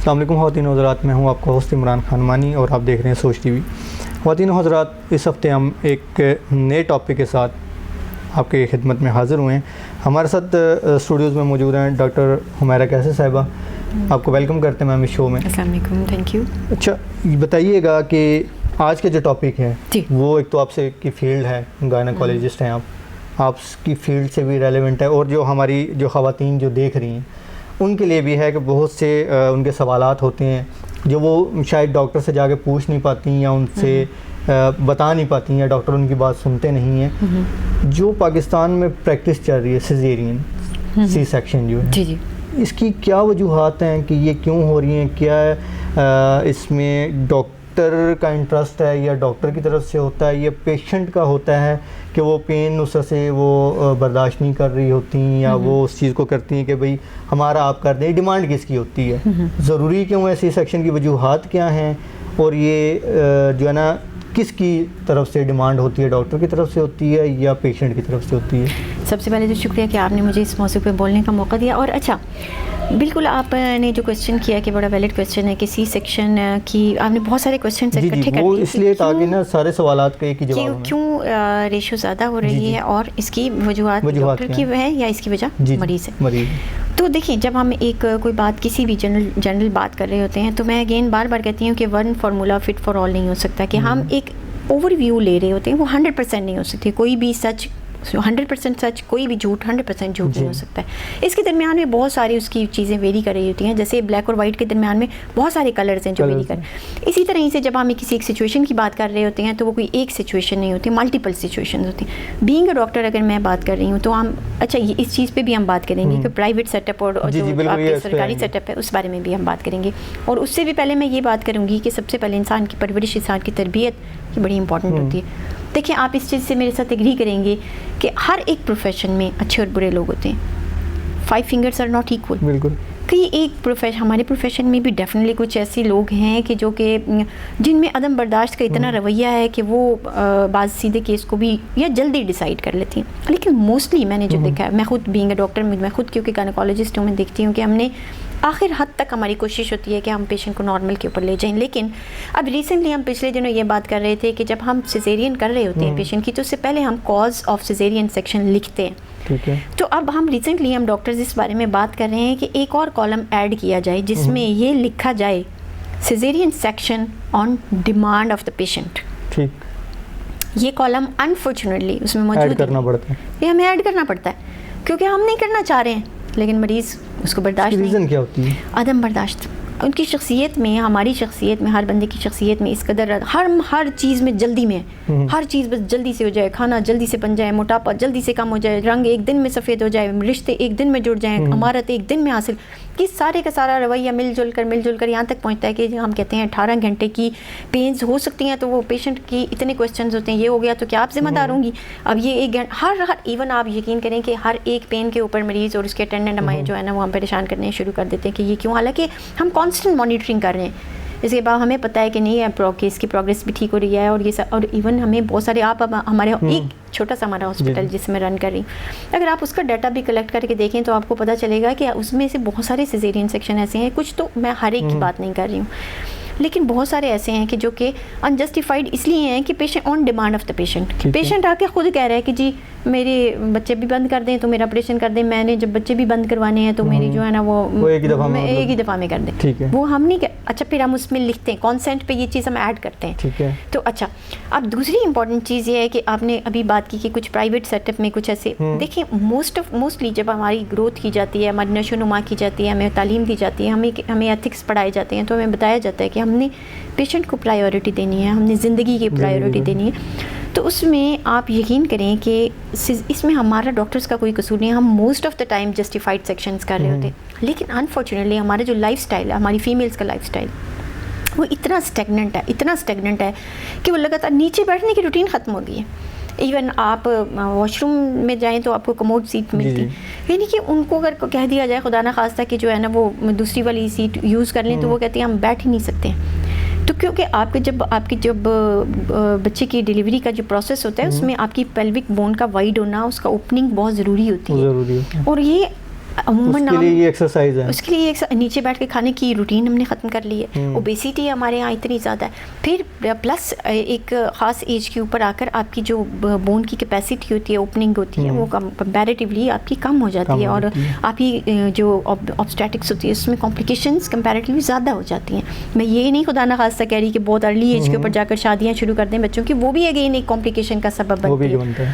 السلام علیکم خواتین و حضرات، میں ہوں آپ کا ہوسٹ عمران خان مانی اور آپ دیکھ رہے ہیں سوچ ٹی وی۔ خواتین و حضرات، اس ہفتے ہم ایک نئے ٹاپک کے ساتھ آپ کی خدمت میں حاضر ہوئے ہیں۔ ہمارے ساتھ اسٹوڈیوز میں موجود ہیں ڈاکٹر حمیرہ کیسر صاحبہ، آپ کو ویلکم کرتے ہیں میم اس شو میں۔ السلام علیکم، تھینک یو۔ اچھا بتائیے گا کہ آج کا جو ٹاپک ہے وہ ایک تو آپ سے کی فیلڈ ہے، گائنیکالوجسٹ ہیں آپ کی فیلڈ سے بھی ریلیونٹ ہے، اور جو ہماری جو خواتین جو دیکھ رہی ہیں ان کے لیے بھی ہے کہ بہت سے ان کے سوالات ہوتے ہیں جو وہ شاید ڈاکٹر سے جا کے پوچھ نہیں پاتی یا ان سے بتا نہیں پاتی یا ڈاکٹر ان کی بات سنتے نہیں ہیں۔ جو پاکستان میں پریکٹس چل رہی ہے سیزیرین سی سیکشن جو ہے، اس کی کیا وجوہات ہیں کہ یہ کیوں ہو رہی ہیں؟ کیا اس میں ڈاکٹر کا انٹرسٹ ہے یا ڈاکٹر کی طرف سے ہوتا ہے یا پیشنٹ کا ہوتا ہے کہ وہ پین اس سے وہ برداشت نہیں کر رہی ہوتی ہیں یا وہ اس چیز کو کرتی ہیں کہ بھئی ہمارا آپ کر دیں؟ ڈیمانڈ کس کی ہوتی ہے؟ ضروری کیوں ہے سی سیکشن کی وجوہات کیا ہیں؟ اور یہ جو ہے نا کس کی طرف سے ڈیمانڈ ہوتی ہے؟ ڈاکٹر کی طرف سے ہوتی ہے یا پیشنٹ کی طرف سے ہوتی ہے؟ سب سے پہلے تو شکریہ کہ آپ نے مجھے اس موضوع پہ بولنے کا موقع دیا۔ اور اچھا، بالکل آپ نے جو کویسچن کیا کہ بڑا ویلڈ کویسچن ہے کہ سی سیکشن کی آپ نے بہت سارے کویسچنز اکٹھے کر وہ اس لیے تاکہ نا سارے سوالات کا ایک ہی جواب ہو۔ کیوں ریشو زیادہ ہو رہی ہے اور اس کی وجوہات ڈاکٹر کی ہے یا اس کی وجہ مریض ہے؟ تو دیکھیں، جب ہم ایک کوئی بات کسی بھی جنرل بات کر رہے ہوتے ہیں تو میں اگین بار بار کہتی ہوں کہ one formula fit for all نہیں ہو سکتا، کہ ہم ایک اوور ویو لے رہے ہوتے ہیں، وہ 100% نہیں ہو سکتی۔ کوئی بھی سچ 100% سچ، کوئی بھی جھوٹ 100% جھوٹ نہیں ہو سکتا ہے۔ اس کے درمیان میں بہت ساری اس کی چیزیں ویری کر رہی ہوتی ہیں، جیسے بلیک اور وائٹ کے درمیان میں بہت سارے کلرز ہیں جو ویری کر رہے ہیں۔ اسی طرح سے جب ہم کسی ایک سچویشن کی بات کر رہے ہوتے ہیں تو وہ کوئی ایک سچویشن نہیں ہوتی، ملٹیپل سچویشنز ہوتی ہیں۔ بینگ اے ڈاکٹر اگر میں بات کر رہی ہوں تو ہم اچھا اس چیز پہ بھی ہم بات کریں گے کہ پرائیویٹ سیٹ اپ اور جو آپ کے سرکاری سیٹ اپ ہے اس بارے میں بھی ہم بات کریں گے۔ اور اس سے بھی پہلے میں یہ بات کروں گی کہ سب سے پہلے انسان کی پرورش، انسان کی تربیت یہ بڑی امپورٹنٹ ہوتی ہے۔ دیکھیں، آپ اس چیز سے میرے ساتھ ایگری کریں گے کہ ہر ایک پروفیشن میں اچھے اور برے لوگ ہوتے ہیں۔ 5 fingers are not equal۔ بالکل، کہ ایک ہمارے پروفیشن میں بھی ڈیفینیٹلی کچھ ایسے لوگ ہیں کہ جو کہ جن میں عدم برداشت کا اتنا رویہ ہے کہ وہ بعض سیدھے کیس کو بھی یا جلدی ڈیسائیڈ کر لیتی ہیں۔ لیکن موسٹلی میں نے جو دیکھا ہے، میں خود بینگ اے ڈاکٹر، میں خود کیونکہ گائنیکالوجسٹ ہوں، میں دیکھتی ہوں کہ ہم نے آخر حد تک ہماری کوشش ہوتی ہے کہ ہم پیشنٹ کو نارمل کے اوپر لے جائیں۔ لیکن اب ریسنٹلی ہم پچھلے دنوں یہ بات کر رہے تھے کہ جب ہم سیزیرین کر رہے ہوتے ہیں پیشنٹ کی تو اس سے پہلے ہم کاز آف سیزیرین سیکشن لکھتے ہیں۔ تو اب ہم ریسنٹلی ہم ڈاکٹرز اس بارے میں بات کر رہے ہیں کہ ایک اور کالم ایڈ کیا جائے جس میں یہ لکھا جائے caesarean section on demand of the patient. یہ کالم انفارچونیٹلی اس میں موجود کرنا پڑتا ہے، یہ ہمیں ایڈ کرنا پڑتا ہے کیونکہ ہم نہیں کرنا چاہ رہے ہیں لیکن مریض اس کو برداشت نہیں۔ ریزن کیا ہوتی ہے؟ عدم برداشت۔ ان کی شخصیت میں، ہماری شخصیت میں، ہر بندے کی شخصیت میں اس قدر ہر چیز میں جلدی میں ہے، ہر چیز بس جلدی سے ہو جائے، کھانا جلدی سے بن جائے، موٹاپا جلدی سے کم ہو جائے، رنگ ایک دن میں سفید ہو جائے، رشتے ایک دن میں جڑ جائیں، امارت ایک دن میں حاصل، کہ سارے کا سارا رویہ مل جل کر یہاں تک پہنچتا ہے کہ ہم کہتے ہیں 18 گھنٹے کی پینز ہو سکتی ہیں، تو وہ پیشنٹ کی اتنے کویسچنز ہوتے ہیں، یہ ہو گیا تو کیا آپ ذمہ دار ہوں گی؟ اب یہ ایک ہر ایون آپ یقین کریں کہ ہر ایک پین کے اوپر مریض اور اس کے اٹینڈنٹ ہمیں جو ہے نا وہ ہم پریشان کرنے شروع کر دیتے ہیں کہ یہ کیوں، حالانکہ ہم کانسٹنٹ مانیٹرنگ کر رہے ہیں۔ اس کے بعد ہمیں پتہ ہے کہ نہیں ہے کیس کی پروگریس بھی ٹھیک ہو رہی ہے، اور یہ اور ایون ہمیں بہت سارے آپ ہمارے ایک چھوٹا سا ہمارا ہاسپٹل جس میں رن کر رہی ہوں، اگر آپ اس کا ڈیٹا بھی کلیکٹ کر کے دیکھیں تو آپ کو پتہ چلے گا کہ اس میں سے بہت سارے سیزیرین سیکشن ایسے ہیں، کچھ تو میں ہر ایک کی بات نہیں کر رہی ہوں، لیکن بہت سارے ایسے ہیں کہ جو کہ انجسٹیفائڈ اس لیے ہیں کہ patient on demand of the patient آ کے خود کہہ رہا ہے کہ جی میرے بچے بھی بند کر دیں تو میرا آپریشن کر دیں، میں نے جب بچے بھی بند کروانے ہیں تو میری جو ہے نا وہ ایک ہی دفعہ میں کر دیں، وہ ہم نہیں اچھا پھر ہم اس میں لکھتے ہیں کانسینٹ پہ یہ چیز ہم ایڈ کرتے ہیں۔ تو اچھا، اب دوسری امپورٹنٹ چیز یہ ہے کہ آپ نے ابھی بات کی کہ کچھ پرائیویٹ سیٹ اپ میں کچھ ایسے دیکھیں، موسٹلی جب ہماری گروتھ کی جاتی ہے، ہماری نشو و نما کی جاتی ہے، ہمیں تعلیم دی جاتی ہے، ہمیں ایتھکس پڑھائے جاتے ہیں، تو ہمیں بتایا جاتا ہے کہ ہم نے پیشنٹ کو پرائیورٹی دینی ہے، ہم نے زندگی کی پرائیورٹی دینی ہے۔ تو اس میں آپ یقین کریں کہ اس میں ہمارا ڈاکٹرز کا کوئی قصور نہیں ہے، ہم most of the time justified sections کر رہے ہوتے ہیں، لیکن انفارچونیٹلی ہمارا جو لائف سٹائل ہے، ہماری فیمیلز کا لائف سٹائل وہ اتنا اسٹیگننٹ ہے کہ وہ لگاتار نیچے بیٹھنے کی روٹین ختم ہو گئی ہے۔ ایون آپ واش روم میں جائیں تو آپ کو کموڈ سیٹ ملتی، یعنی کہ ان کو اگر کہہ دیا جائے خدا نہ خواستہ کہ جو ہے نا وہ دوسری والی سیٹ یوز کر لیں تو وہ کہتے ہیں ہم بیٹھ ہی نہیں سکتے۔ تو کیونکہ آپ کی جب بچے کی ڈیلیوری کا جو پروسیس ہوتا ہے اس میں آپ کی پیلوک بون کا وائڈ ہونا، اس کا اوپننگ بہت ضروری ہوتی ہے، اور یہ عموماً اس کے لیے یہ ایکسرسائز ہے, اس کے لیے نیچے بیٹھ کے کھانے کی روٹین ہم نے ختم کر لی ہے. اوبیسٹی ہمارے یہاں اتنی زیادہ ہے. پھر پلس ایک خاص ایج کے اوپر آ کر آپ کی جو بون کی کیپیسٹی ہوتی ہے, اوپننگ ہوتی ہے, وہ کمپیریٹیولی آپ کی کم ہو جاتی ہے, اور آپ کی جو آبسٹیٹکس ہوتی ہے اس میں کمپلیکیشنز کمپیریٹیولی زیادہ ہو جاتی ہیں. میں یہ نہیں خدا نخواستہ کہہ رہی کہ بہت ارلی ایج کے اوپر جا کر شادیاں شروع کر دیں بچوں کی, وہ بھی اگین ایک کمپلیکیشن کا سبب بنتی ہے.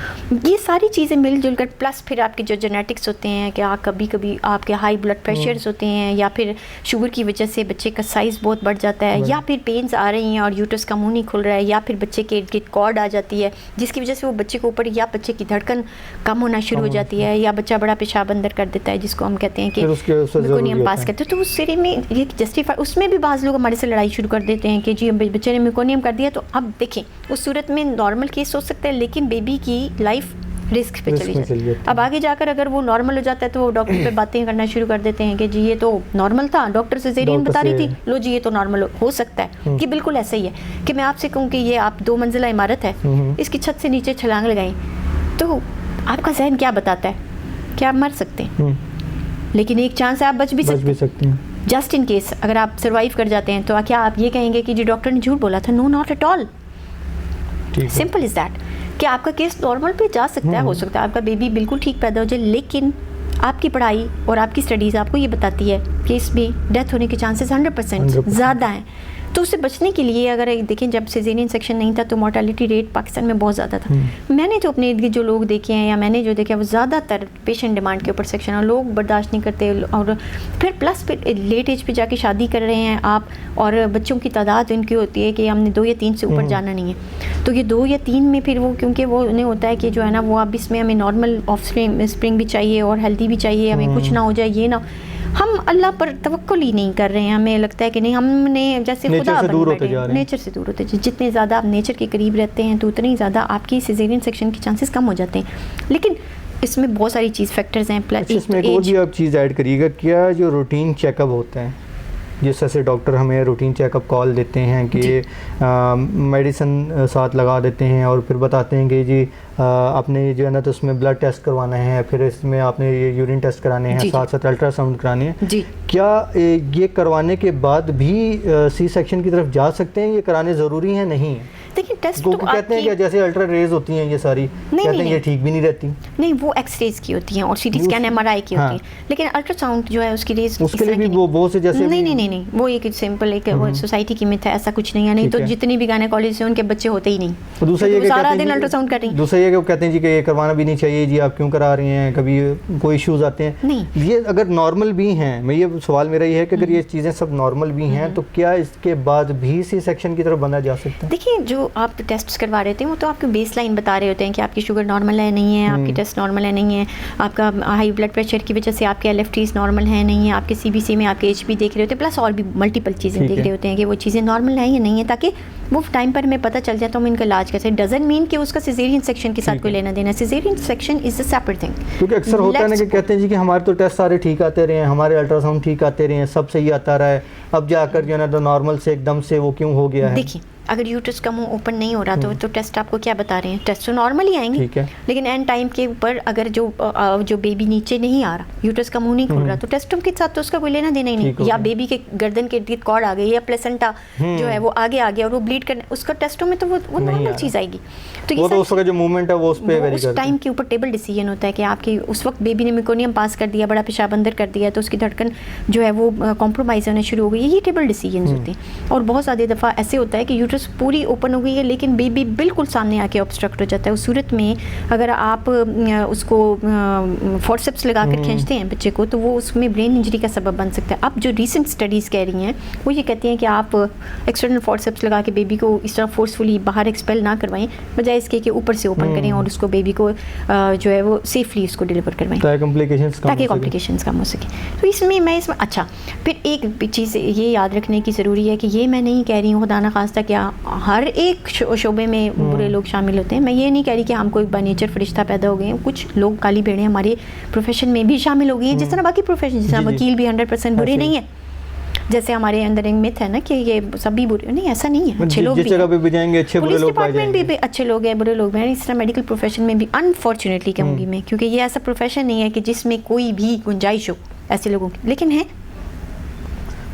یہ ساری چیزیں مل جل کر, پلس پھر آپ کے جو جینیٹکس ہوتے ہیں کہ کبھی کبھی آپ کے ہائی بلڈ پریشرز ہوتے ہیں, یا پھر شوگر کی وجہ سے بچے کا سائز بہت بڑھ جاتا ہے, یا پھر پینز آ رہی ہیں اور یوٹرس کا منہ نہیں کھل رہا ہے, یا پھر بچے کے ارد گرد کارڈ آ جاتی ہے جس کی وجہ سے وہ بچے کے اوپر, یا بچے کی دھڑکن کم ہونا شروع ہو جاتی ہے, یا بچہ بڑا پیشاب اندر کر دیتا ہے جس کو ہم کہتے ہیں کہ میکونیم پاس کرتے ہیں. تو اس سرے میں یہ جسٹیفائی, اس میں بھی بعض لوگ ہمارے سے لڑائی شروع کر دیتے ہیں کہ جی بچے نے میکونیم کر دیا. تو اب دیکھیں اس صورت میں نارمل کیس ہو سکتا ہے, لیکن بیبی کی لائف رسک پہ چلی جاتی ہے. اب آگے جا کر اگر وہ نارمل ہو جاتا ہے تو وہ ڈاکٹر پہ باتیں کرنا شروع کر دیتے ہیں کہ جی یہ تو نارمل تھا, ڈاکٹر سیزیرین بتا رہی تھی, لو جی یہ تو نارمل ہو سکتا ہے. کہ بالکل ایسا ہی ہے کہ میں آپ سے کہوں کہ یہ آپ 2 منزلہ عمارت ہے, اس کی چھت سے نیچے چھلانگ لگائیں تو آپ کا ذہن کیا بتاتا ہے کہ آپ مر سکتے ہیں, لیکن ایک چانس ہے آپ بچ بھی سکتے ہیں. جسٹ ان کیس اگر آپ سروائیو کر جاتے ہیں تو کیا آپ یہ کہیں گے کہ جی ڈاکٹر نے جھوٹ بولا تھا؟ No, not at all. Simple is that کہ آپ کا کیس نارمل پہ جا سکتا ہے, ہو سکتا ہے آپ کا بیبی بالکل ٹھیک پیدا ہو جائے, لیکن آپ کی پڑھائی اور آپ کی اسٹڈیز آپ کو یہ بتاتی ہے کہ اس میں ڈیتھ ہونے کے چانسز 100% زیادہ ہیں. تو اس سے بچنے کے لیے اگر دیکھیں جب سیزیرین سیکشن نہیں تھا تو مورٹیلٹی ریٹ پاکستان میں بہت زیادہ تھا. میں نے جو اپنے ارد گرد جو لوگ دیکھے ہیں یا میں نے جو دیکھا وہ زیادہ تر پیشنٹ ڈیمانڈ کے اوپر سیکشن, اور لوگ برداشت نہیں کرتے, اور پھر پلس پھر لیٹ ایج پہ جا کے شادی کر رہے ہیں آپ, اور بچوں کی تعداد ان کی ہوتی ہے کہ ہم نے 2 یا 3 سے اوپر جانا نہیں ہے. تو یہ 2 یا 3 میں پھر وہ کیونکہ وہ انہیں ہوتا ہے کہ جو ہے نا وہ اب اس میں ہمیں نارمل آف اسپرنگ بھی چاہیے اور ہیلدی بھی چاہیے, ہمیں کچھ نہ ہو جائے, یہ نہ ہم اللہ پر توکل ہی نہیں کر رہے ہیں. ہمیں لگتا ہے کہ نہیں, ہم نے جیسے خدا نیچر سے دور ہوتے ہیں. جتنے زیادہ آپ نیچر کے قریب رہتے ہیں تو اتنی زیادہ آپ کی سیزیرین سیکشن کے چانسز کم ہو جاتے ہیں. لیکن اس میں بہت ساری چیز فیکٹرز ہیں. اس میں ایک اور بھی آپ چیز ایڈ کریے گا, کیا جو روٹین چیک اپ ہوتے ہیں, جس طرح سے ڈاکٹر ہمیں روٹین چیک اپ کال دیتے ہیں کہ میڈیسن ساتھ لگا دیتے ہیں اور پھر بتاتے ہیں کہ جی آپ نے جو ہے نا تو اس میں بلڈ ٹیسٹ کروانا ہے, پھر اس میں آپ نے یورین ٹیسٹ کرانے ہیں, ساتھ ساتھ الٹرا ساؤنڈ کرانے ہیں, کیا یہ کروانے کے بعد بھی سی سیکشن کی طرف جا سکتے ہیں؟ یہ کرانے ضروری ہیں نہیں ہیں؟ دیکھیں ٹیسٹ تو کہتے ہیں کہ جیسے الٹرا ریز ہوتی ہیں یہ ساری, کہتے ہیں یہ ٹھیک بھی نہیں رہتی. نہیں, وہ ایکس ریز کی ہوتی ہیں اور C T scan M R I کی ہوتی ہیں, لیکن الٹرا ساؤنڈ جو ہے اس کی ریز اس کے لیے بھی وہ بہت سے جیسے نہیں وہ ایک سمپل ایک سوسائٹی کی مت ہے, ایسا کچھ نہیں ہے. نہیں تو جتنی بھی گائنیکالوجسٹ ہیں ان کے بچے ہوتے ہی نہیں. دوسرا یہ سارا دن الٹرا ساؤنڈ کر رہی ہیں. دوسرا یہ کہ وہ کہتے ہیں جی کہ یہ کروانا بھی نہیں چاہیے, جی آپ کیوں کرا رہے ہیں, کبھی کوئی ایشوز آتے ہیں. نہیں, یہ اگر نارمل بھی ہیں, میں یہ سوال میرا یہ ہے کہ اگر یہ چیزیں سب نارمل بھی ہیں تو کیا اس کے بعد بھی سی سیکشن کی طرف بندہ جا سکتا ہے؟ دیکھیں جو آپ ٹیسٹ کروا رہے تھے وہ تو آپ کو بیس لائن بتا رہے ہوتے ہیں کہ آپ کی شوگر نارمل ہے نہیں ہے, آپ کی ٹیسٹ نارمل ہے نہیں ہے, آپ کا ہائی بلڈ پریشر کی وجہ سے آپ کے LFTs نارمل ہیں نہیں ہے, آپ کے CBC میں آپ کے HP دیکھ رہے ہوتے ہیں, پلس اور بھی ملٹیپل چیزیں دیکھ رہے ہوتے ہیں کہ وہ چیزیں نارمل ہیں یا نہیں ہیں, تاکہ وہ ٹائم پر ہمیں پتہ چل جائے تو ہم ان کا علاج کیسے. ڈزنٹ مین کہ اس کا سیزیرین سیکشن کے ساتھ کوئی لینا دینا. Caesarean section is a separate thing. کیونکہ اکثر ہوتا ہے نا کہ کہتے ہیں جی کہ ہمارے تو ٹیسٹ سارے ٹھیک آتے رہے ہیں, ہمارے الٹرا ساؤنڈ ٹھیک آتے رہے ہیں, سب صحیح آتا رہا ہے, اب جا کر جو ہے نا تو نارمل سے ایک دم سے وہ کیوں ہو گیا ہے؟ دیکھیں اگر یوٹرس کا منہ اوپن نہیں ہو رہا تو ٹیسٹ آپ کو کیا بتا رہے ہیں؟ ٹیسٹ تو نارمل ہی آئیں گے, لیکن اینڈ ٹائم کے اوپر اگر جو بیبی نیچے نہیں آ رہا, یوٹرس کا منہ نہیں کھل رہا, تو ٹیسٹوں کے ساتھ تو اس کا کوئی لینا دینا ہی نہیں. یا بیبی کے گردن کے ارد کارڈ آ گئی, یا پلیسنٹا جو ہے وہ آگے آ گیا اور وہ بلیڈ کرنا, اس کا ٹیسٹوں میں تو وہ نارمل چیز آئے گی. تو یہ اس کا جو موومنٹ ہے وہ اس پہ ویری کرتا ہے. اس ٹائم کے اوپر ٹیبل ڈیسیژن ہوتا ہے کہ آپ کی اس وقت بیبی نے میکونیم پاس کر دیا, بڑا پیشاب اندر کر دیا, تو اس کی دھڑکن جو ہے وہ کمپرومائز ہونے شروع ہو گئی. یہ ٹیبل ڈیسیژنز ہوتے ہیں. اور بہت زیادہ دفعہ ایسے ہوتا ہے کہ یوٹرس پوری اوپن ہو گئی ہے لیکن بیبی بالکل سامنے آ کے آبسٹرکٹ ہو جاتا ہے. اس صورت میں اگر آپ اس کو فورسپس لگا کر کھینچتے ہیں بچے کو تو وہ اس میں برین انجری کا سبب بن سکتا ہے. اب جو ریسنٹ اسٹڈیز کہہ رہی ہیں وہ یہ کہتی ہیں کہ آپ ایکسٹرنل فورسپس لگا کے بیبی کو اس طرح فورسفلی باہر ایکسپیل نہ کروائیں, بجائے اس کے کہ اوپر سے اوپن کریں اور اس کو بیبی کو جو ہے وہ سیفلی اس کو ڈیلیور کروائیں تاکہ کمپلیکیشنز کم ہو سکیں. تو اس میں اچھا پھر ایک چیز یہ یاد رکھنے کی ضروری ہے کہ یہ میں نہیں کہہ رہی ہوں خدا نخواستہ کیا ہر ایک شعبے میں برے لوگ شامل ہوتے ہیں. میں یہ نہیں کہہ رہی کہ ہم کوئی بائی نیچر فرشتہ پیدا ہو گئے ہیں. کچھ لوگ کالی بھیڑیں ہمارے پروفیشن میں بھی شامل ہو گئی ہیں, جس طرح باقی پروفیشن, جس طرح وکیل بھی 100% برے نہیں ہیں. جیسے ہمارے اندر ایک مت ہے نا کہ یہ سبھی برے نہیں، ایسا نہیں ہے، اچھے لوگ جس جگہ پہ بھی جائیں گے اچھے برے لوگ پائے جائیں گے، پولیس ڈپارٹمنٹ بھی اچھے لوگ ہیں برے لوگ ہیں، اس طرح میڈیکل پروفیشن میں بھی انفارچونیٹلی کہوں گی میں، کیونکہ یہ ایسا پروفیشن نہیں ہے کہ جس میں کوئی بھی گنجائش ہو ایسے لوگوں کی، لیکن ہے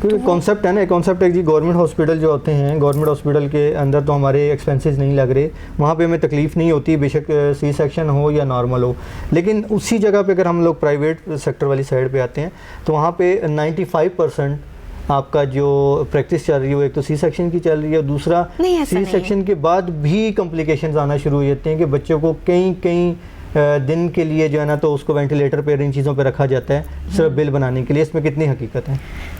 کیونکہ کانسیپٹ ہے نا، کانسیپٹ ہے جی گورنمنٹ ہاسپٹل جو ہوتے ہیں، گورنمنٹ ہاسپٹل کے اندر تو ہمارے ایکسپینسز نہیں لگ رہے، وہاں پہ ہمیں تکلیف نہیں ہوتی، بے شک سی سیکشن ہو یا نارمل ہو، لیکن اسی جگہ پہ اگر ہم لوگ پرائیویٹ سیکٹر والی سائڈ پہ آتے ہیں تو وہاں پہ 95% آپ کا جو پریکٹس چل رہی ہے وہ ایک تو سی سیکشن کی چل رہی ہے، دوسرا سی سیکشن کے بعد بھی کمپلیکیشنز آنا شروع ہو جاتے ہیں کہ بچوں کو کئی دن کے لیے جو ہے نا تو اس کو وینٹیلیٹر پہ ان چیزوں پہ رکھا جاتا ہے صرف بل بنانے کے لیے، اس میں کتنی حقیقت ہے؟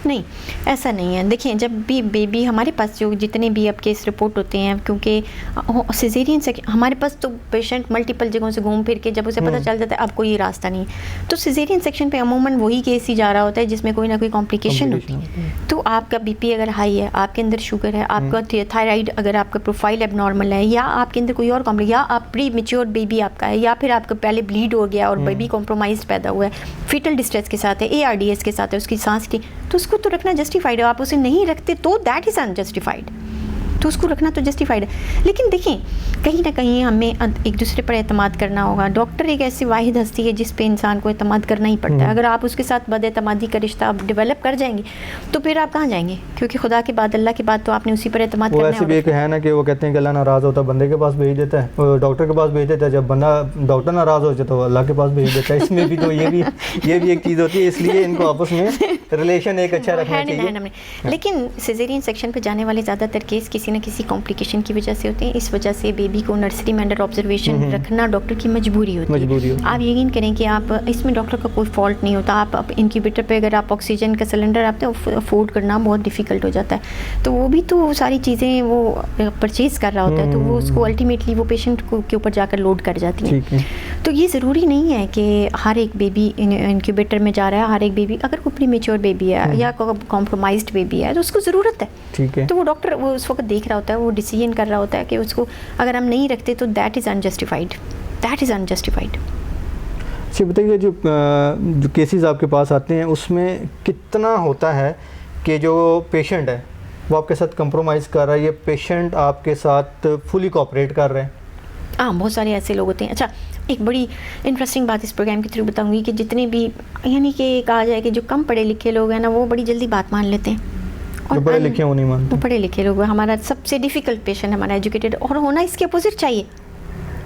نہیں ایسا نہیں ہے. دیکھیں جب بھی بیبی ہمارے پاس جو جتنے بھی اب کیس رپورٹ ہوتے ہیں، کیونکہ سیزیرین سیکشن ہمارے پاس تو پیشنٹ ملٹیپل جگہوں سے گھوم پھر کے جب اسے پتہ چل جاتا ہے اب کوئی راستہ نہیں، تو سیزیرین سیکشن پہ عموماً وہی کیس ہی جا رہا ہوتا ہے جس میں کوئی نہ کوئی کمپلیکیشن ہوتی ہے. تو آپ کا بی پی اگر ہائی ہے، آپ کے اندر شوگر ہے، آپ کا تھائرائڈ اگر آپ کا پروفائل اب نارمل ہے، یا آپ کے اندر کوئی اور یا آپ پری میچور بیبی آپ کا ہے، یا پھر آپ کا پہلے بلیڈ ہو گیا اور بیبی کمپرومائز پیدا ہوا ہے، فیٹل ڈسٹریس کے ساتھ ہے، ARDS کے ساتھ ہے، اس کی سانس کی، تو اس کو تو رکھنا جسٹیفائڈ ہے. آپ اسے نہیں رکھتے تو دیٹ از انجسٹیفائڈ، تو اس کو رکھنا تو جسٹیفائڈ ہے. لیکن دیکھیں کہیں نہ کہیں ہمیں ایک دوسرے پر اعتماد کرنا ہوگا. ڈاکٹر ایک ایسی واحد ہستی ہے جس پہ انسان کو اعتماد کرنا ہی پڑتا ہے. اگر آپ اس کے ساتھ بد اعتمادی کا رشتہ آپ ڈیولپ کر جائیں گے تو پھر آپ کہاں جائیں گے؟ کیونکہ خدا کے بعد اللہ کے بعد تو آپ نے اسی پر اعتماد کرنا ہے. وہ ایسے بھی ایک ہے نا کہ وہ کہتے ہیں کہ اللہ ناراض ہوتا ہے بندے کے پاس بھیج دیتا ہے، ڈاکٹر کے پاس بھیج دیتا ہے، جب بندہ ڈاکٹر ناراض ہو جاتا ہے تو اللہ کے پاس بھیج دیتا ہے. اس میں بھی تو یہ بھی ایک چیز ہوتی ہے، اس لیے ان کو آپس میں ریلیشن ایک اچھا رکھنا چاہیے. لیکن سیزیرین سیکشن پہ جانے والے زیادہ تر کیس کسی نہ کسی کمپلیکیشن کی وجہ سے ہوتے ہیں. اس وجہ سے بیبی کو نرسری میں انڈر آبزرویشن رکھنا ڈاکٹر کی مجبوری ہوتی ہے. آپ یقین کریں کہ آپ اس میں ڈاکٹر کا کوئی فالٹ نہیں ہوتا. آپ انکیوبیٹر پہ اگر آپ آکسیجن کا سلنڈر آپ افورڈ کرنا بہت ڈیفیکلٹ ہو جاتا ہے، تو وہ بھی تو ساری چیزیں وہ پرچیز کر رہا ہوتا ہے، تو وہ اس کو الٹیمیٹلی وہ پیشنٹ کے اوپر جا کر لوڈ کر جاتی ہیں. تو یہ ضروری نہیں ہے کہ ہر ایک بیبی انکیوبیٹر میں جا رہا ہے. ہر ایک بیبی اگر کوئی پری میچور بیبی ہے یا کمپرومائزڈ بیبی ہے تو اس کو ضرورت ہے، تو وہ ڈاکٹر وہ اس وقت دیکھ رہا ہوتا ہے، وہ ڈیسیژن کر رہا ہوتا ہے کہ اس کو اگر ہم نہیں رکھتے تو دیٹ از انجسٹیفائڈ. اچھا بتائیے، جو کیسز آپ کے پاس آتے ہیں اس میں کتنا ہوتا ہے کہ جو پیشنٹ ہے وہ آپ کے ساتھ کمپرومائز کر رہا ہے، یہ پیشنٹ آپ کے ساتھ فلی کوآپریٹ کر رہے ہیں؟ ہاں بہت سارے ایسے لوگ ہوتے ہیں. اچھا ایک بڑی انٹرسٹنگ بات اس پروگرام کے تھرو بتاؤں گی کہ جتنے بھی یعنی کہ کہا جائے کہ جو کم پڑھے لکھے لوگ ہیں نا وہ بڑی جلدی بات مان لیتے ہیں، اور پڑھے لکھے وہ نہیں مانتے. وہ پڑھے لکھے لوگ ہمارا سب سے ڈیفیکلٹ پیشنٹ ہمارا ایجوکیٹڈ، اور ہونا اس کے اپوزٹ چاہیے.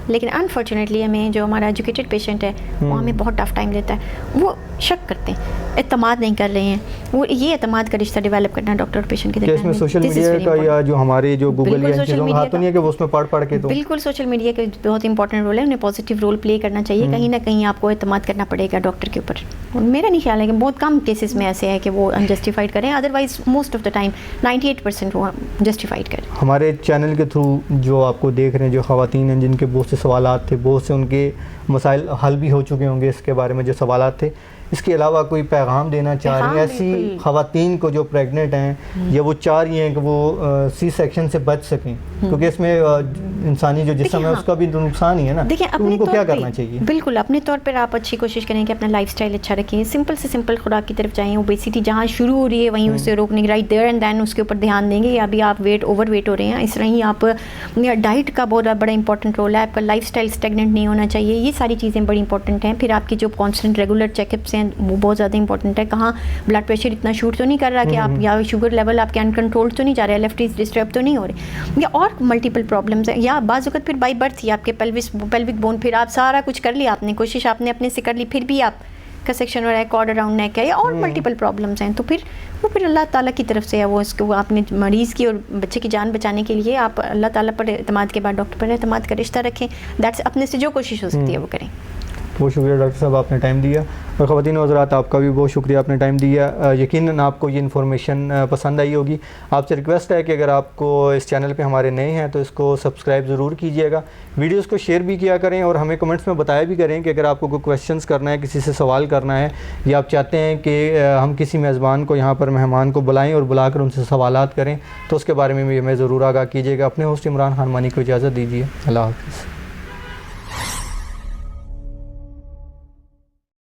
لیکن انفارچونیٹلی ہمیں جو ہمارا ایجوکیٹڈ پیشنٹ ہے وہ ہمیں بہت ٹف ٹائم دیتا ہے. وہ شک کرتے ہیں، اعتماد نہیں کر رہے ہیں. وہ یہ اعتماد کا رشتہ ڈیولپ کرنا ڈاکٹر اور پیشنٹ کے درمیان. اس میں سوشل میڈیا کا یا جو ہمارے جو گوگل یا چیزوں کا ہاتھ تو نہیں ہے کہ وہ اس میں پڑھ کے تو بالکل سوشل میڈیا کا بہت امپورٹنٹ رول ہے، انہیں پازیٹیو رول پلے کرنا چاہیے. کہیں نہ کہیں آپ کو اعتماد کرنا پڑے گا ڈاکٹر کے اوپر. میرا نہیں خیال ہے کہ بہت کم کیسز میں ایسے ہے کہ وہ انجسٹیفائڈ کریں، otherwise most of the time 98% وہ جسٹیفائڈ کریں. ہمارے چینل کے تھرو جو آپ کو دیکھ رہے ہیں جو خواتین ہیں جن کے بہت سے سوالات تھے، بہت سے ان کے مسائل حل بھی ہو چکے ہوں گے اس کے بارے میں جو سوالات تھے، اس کے علاوہ کوئی پیغام دینا چاہ رہی ہیں ایسی خواتین کو جو پریگننٹ ہیں یا وہ چاہ رہی ہیں کہ وہ سی سیکشن سے بچ سکیں، کیونکہ اس میں انسانی جو جسم ہے اس کا بھی نقصان ہی ہے نا، تو ان کو کیا کرنا چاہیے؟ بالکل اپنے طور پر آپ اچھی کوشش کریں کہ اپنا لائف سٹائل اچھا رکھیں، سمپل سے سمپل خوراک کی طرف جائیں. اوبیسٹی جہاں شروع ہو رہی ہے وہیں اسے روکنے کی رائٹ دیئر اینڈ دین اس کے اوپر دھیان دیں گے. یا ابھی آپ اوور ویٹ ہو رہے ہیں، اس طرح ہی آپ ڈائٹ کا بہت بڑا امپورٹنٹ رول ہے. آپ کا لائف سٹائل اسٹیگننٹ نہیں ہونا چاہیے. یہ ساری چیزیں بڑی امپورٹنٹ ہیں. پھر آپ کی جو کانسٹنٹ ریگولر چیک اپس ہیں وہ بہت زیادہ امپورٹنٹ ہے. کہاں بلڈ پریشر اتنا شوٹ تو نہیں کر رہا کہ آپ یا شوگر لیول آپ کے انکنٹرول تو نہیں جا رہا ہے، لیفٹ ڈسٹرب تو نہیں ہو رہے، یا اور ملٹیپل پرابلمس ہیں. یا بعض اوقات پھر بائی برتھ ہی آپ کے پیلوک بون، پھر آپ سارا کچھ کر لیا، آپ نے کوشش آپ نے اپنے سے کر لی، پھر بھی آپ کا سیکشن ہو رہا ہے، کارڈ اراؤنڈ نیک ہے، یا اور ملٹیپل پرابلمس ہیں. تو پھر اللہ تعالیٰ کی طرف سے ہے، وہ اس کو اپنے مریض کی اور بچے کی جان بچانے کے لیے آپ اللہ تعالیٰ پر اعتماد کے بعد ڈاکٹر پر اعتماد کا رشتہ رکھیں. دیٹس اپنے سے جو کوشش ہو سکتی ہے وہ کریں. بہت شکریہ ڈاکٹر صاحب، آپ نے ٹائم دیا. اور خواتین و حضرات آپ کا بھی بہت شکریہ، آپ نے ٹائم دیا. یقیناً آپ کو یہ انفارمیشن پسند آئی ہوگی. آپ سے ریکویسٹ ہے کہ اگر آپ کو اس چینل پہ ہمارے نئے ہیں تو اس کو سبسکرائب ضرور کیجیے گا، ویڈیوز کو شیئر بھی کیا کریں، اور ہمیں کمنٹس میں بتایا بھی کریں کہ اگر آپ کو کوئی کویسچنس کرنا ہے، کسی سے سوال کرنا ہے، یا آپ چاہتے ہیں کہ ہم کسی میزبان کو یہاں پر مہمان کو بلائیں اور بلا کر ان سے سوالات کریں، تو اس کے بارے میں بھی ہمیں ضرور آگاہ کیجیے گا. اپنے ہوسٹ عمران خان مانی کو اجازت دیجیے. اللہ حافظ.